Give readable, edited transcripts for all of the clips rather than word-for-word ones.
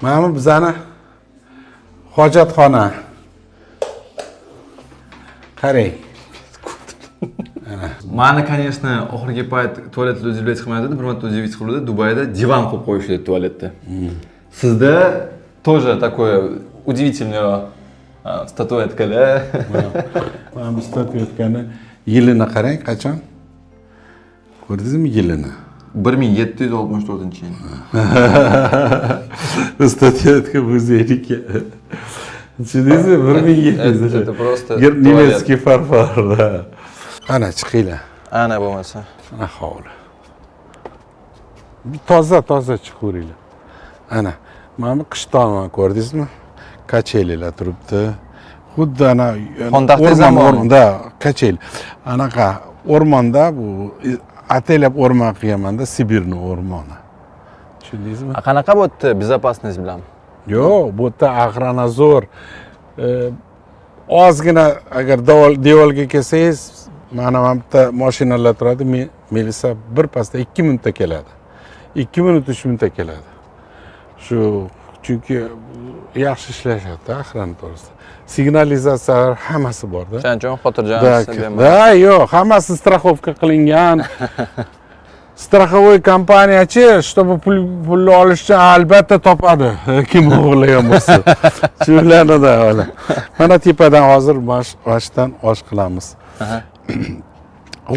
Mana bu bizani hojatxona. Qarang. Mani, конечно, oxirgi payt tualetda udivlять qilmaydi, bir marta udivить qildi. Dubayda divan qo'yib qo'yishdi tualetda. Sizda тоже такое удивительное statuetkalar. Mana bu statuetkani yilini qarang, qachon? Ko'rdingizmi yilini? 1764-yil. Statuetka muzeyga. Tushundingizmi? 1700. Это просто Немецкий farfor. Ana chiqinglar. Ana bo'lmasa. Ana hovli. Toza chiqaveringlar. Ana, mana bu qishtonman, ko'rdingizmi? Kachelilar turibdi. Xuddi ana o'rmonda kachel. Anaqa o'rmonda bu atellab o'rmon qilganmanda, Sibirni o'rmoni. Tushundingizmi? Qanaqa bo'pti безопасность bilan? Yo'q, bu yerda agronazor ozgina agar devorga kelsangiz, mana bu yerda mashinalar turadi, milisa bir pasda 2 minutda keladi. 2 minut 3 minutda keladi. Shu chunki yaxshi ishlashyapti axran to'g'risida. Signalizatsiyalar hammasi bor-da. Shuning uchun xotirjamsiz demak. Da, yo'q, hammasi straxovka qilingan. Страховой kompaniyachi, чтобы pulni olish uchun albatta topadi. Kim o'g'irlagan bo'lsa. Shularida hali. Mana tepadan hozir mashdan osh qilamiz.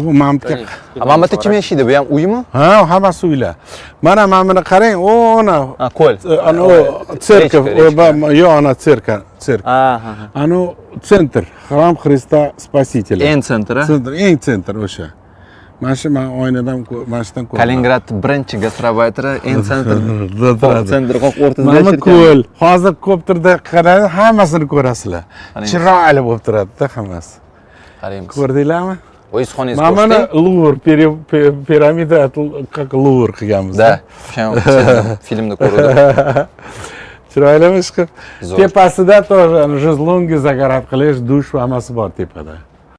Bu mamlakatga. Mana bu kim yashaydi? Bu ham uymi? Ha, hammasi uylar. Mana buni qarang, ona. Ko'l. Ana serkov, yo'q, ana serkov. Ana sentr, Храм Христа Спасителя. Eng sentr, a? Eng sentr o'sha. Mana shu oynadan mashdan ko'raman. Kaliningrad birinchi gastrobayteri eng sentr. Sentr qoq o'rtasida Mana yashaydi. ko'l. Hozir kopterda qarang, hammasini ko'rasizlar. Chiroyli bo'lib turadi-da hammasi. Qaraymiz. Ko'rdinglarmi? Voy isxoningiz Mana Luvr, piramida как Luvr qilganmiz. Da, filmda ko'rdim. Chiroylimi chiqib. Tepasida тоже jezlongi zagorat qilish, dush va hammasi bor tepada.